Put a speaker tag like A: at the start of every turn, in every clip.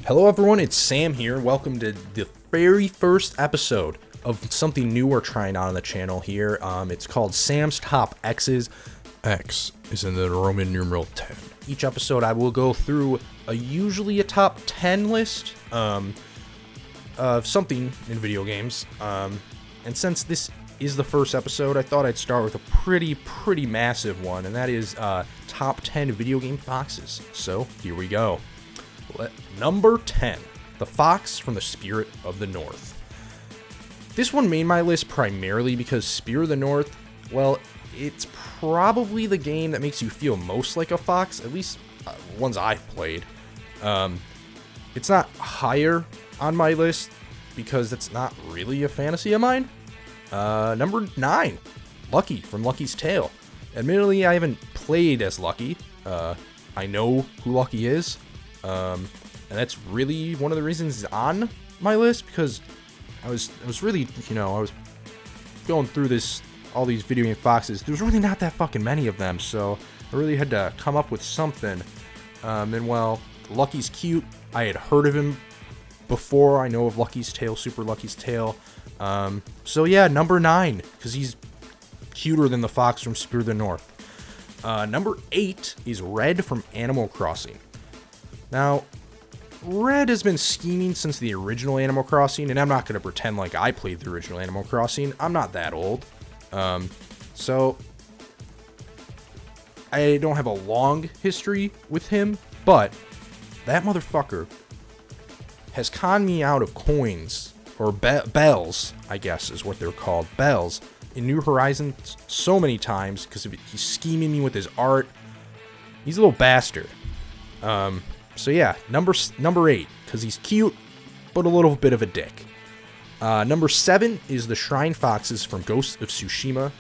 A: Hello everyone, it's Sam here. Welcome to the very first episode of something new we're trying on the channel here. It's called Sam's Top X's. X is in the Roman numeral 10. Each episode I will go through usually a top 10 list of something in video games. And since this is the first episode, I thought I'd start with a pretty massive one, and that is top 10 video game foxes. So here we go. Number 10, the Fox from the Spirit of the North. This one made my list primarily because Spirit of the North, well, it's probably the game that makes you feel most like a fox, at least ones I've played. It's not higher on my list because it's not really a fantasy of mine. Number 9, Lucky from Lucky's Tale. Admittedly, I haven't played as Lucky. I know who Lucky is. And that's really one of the reasons it's on my list, because I was really, I was going through all these video game foxes. There's really not that fucking many of them, so I really had to come up with something. And well, Lucky's cute. I had heard of him before. I know of Lucky's Tale, Super Lucky's Tale. So yeah, number 9, because he's cuter than the fox from Spirit of the North. Number 8 is Red from Animal Crossing. Now, Red has been scheming since the original Animal Crossing, and I'm not going to pretend like I played the original Animal Crossing. I'm not that old. So I don't have a long history with him, but that motherfucker has conned me out of coins, or bells, I guess is what they're called, bells, in New Horizons so many times, because he's scheming me with his art. He's a little bastard. So yeah, number 8, because he's cute, but a little bit of a dick. Number 7 is the Shrine Foxes from Ghost of Tsushima.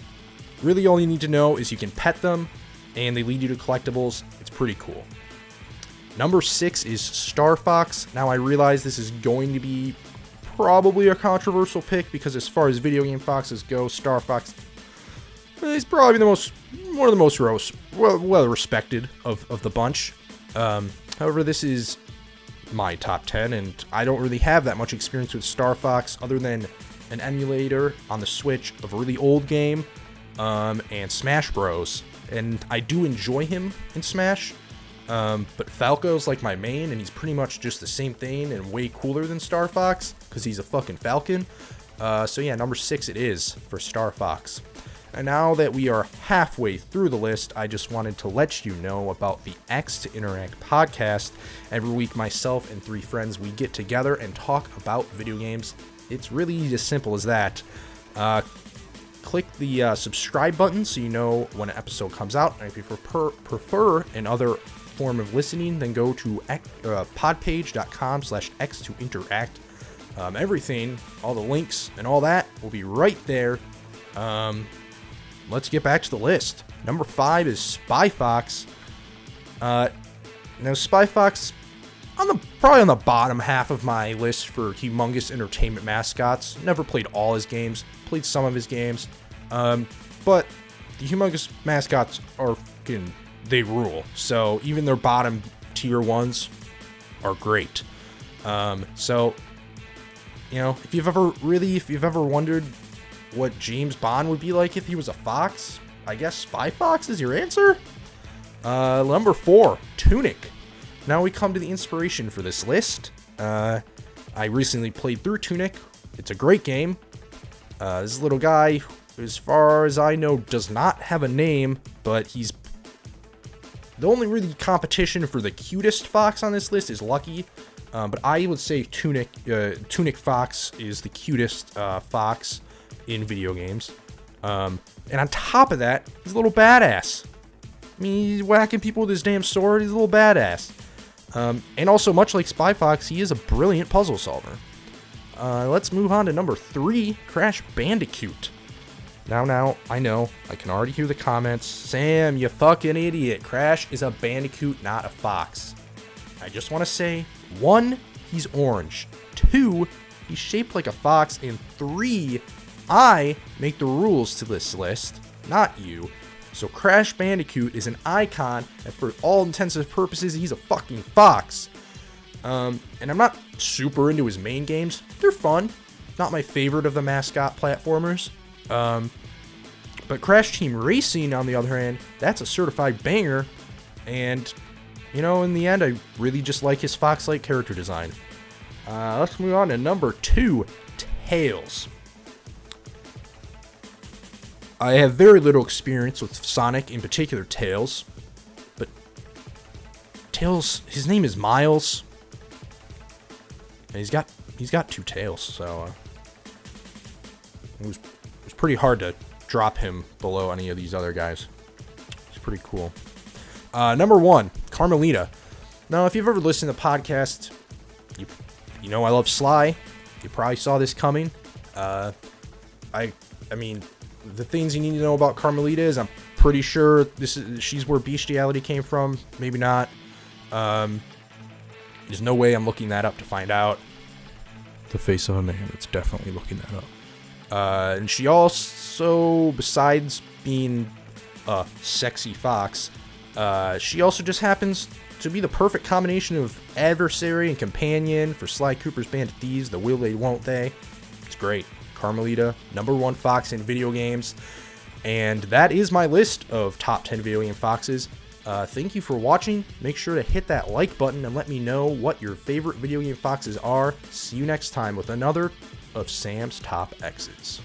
A: Really all you need to know is you can pet them, and they lead you to collectibles. It's pretty cool. Number 6 is Star Fox. Now I realize this is going to be probably a controversial pick, because as far as video game foxes go, Star Fox is probably one of the most well respected of the bunch. However, this is my top 10, and I don't really have that much experience with Star Fox other than an emulator on the Switch of a really old game, and Smash Bros. And I do enjoy him in Smash, but Falco's like my main, and he's pretty much just the same thing and way cooler than Star Fox, because he's a fucking Falcon. So yeah, number 6 it is for Star Fox. And now that we are halfway through the list, I just wanted to let you know about the X to Interact podcast. Every week, myself and 3 friends, we get together and talk about video games. It's really as simple as that. Click the subscribe button so you know when an episode comes out. And if you prefer another form of listening, then go to podpage.com/X to Interact. Everything, all the links and all that will be right there. Let's get back to the list. Number 5 is Spy Fox. Now, Spy Fox, probably on the bottom half of my list for humongous entertainment mascots. Never played all his games, played some of his games. But the humongous mascots they rule. So even their bottom tier ones are great. So, if you've ever wondered what James Bond would be like if he was a fox, I guess Spy Fox is your answer. Number 4, Tunic. Now we come to the inspiration for this list. I recently played through Tunic. It's a great game. This little guy, as far as I know, does not have a name, but he's the only really competition for the cutest fox on this list is Lucky. But I would say Tunic Fox is the cutest fox in video games. And on top of that, he's a little badass. I mean, he's whacking people with his damn sword. He's a little badass. And also, much like Spy Fox, he is a brilliant puzzle solver. Let's move on to number 3, Crash Bandicoot. Now, I know, I can already hear the comments. Sam, you fucking idiot. Crash is a bandicoot, not a fox. I just want to say, 1, he's orange. 2, he's shaped like a fox. And 3, I make the rules to this list, not you. So Crash Bandicoot is an icon, and for all intents and purposes, he's a fucking fox. And I'm not super into his main games. They're fun. Not my favorite of the mascot platformers. But Crash Team Racing, on the other hand, that's a certified banger. And, you know, in the end, I really just like his Fox-like character design. Let's move on to number 2, Tails. I have very little experience with Sonic, in particular Tails. But Tails, his name is Miles. And he's got 2 tails, so it was pretty hard to drop him below any of these other guys. It's pretty cool. Number 1, Carmelita. Now, if you've ever listened to the podcast, you know I love Sly. You probably saw this coming. I mean, the things you need to know about Carmelita is I'm pretty sure she's where bestiality came from. Maybe not. There's no way I'm looking that up to find out. The face of a man that's definitely looking that up. And she also, besides being a sexy fox, she also just happens to be the perfect combination of adversary and companion for Sly Cooper's Band of Thieves, the Will They Won't They. It's great. Carmelita, number 1 fox in video games. And that is my list of top 10 video game foxes. Thank you for watching. Make sure to hit that like button and let me know what your favorite video game foxes are. See you next time with another of Sam's Top X's.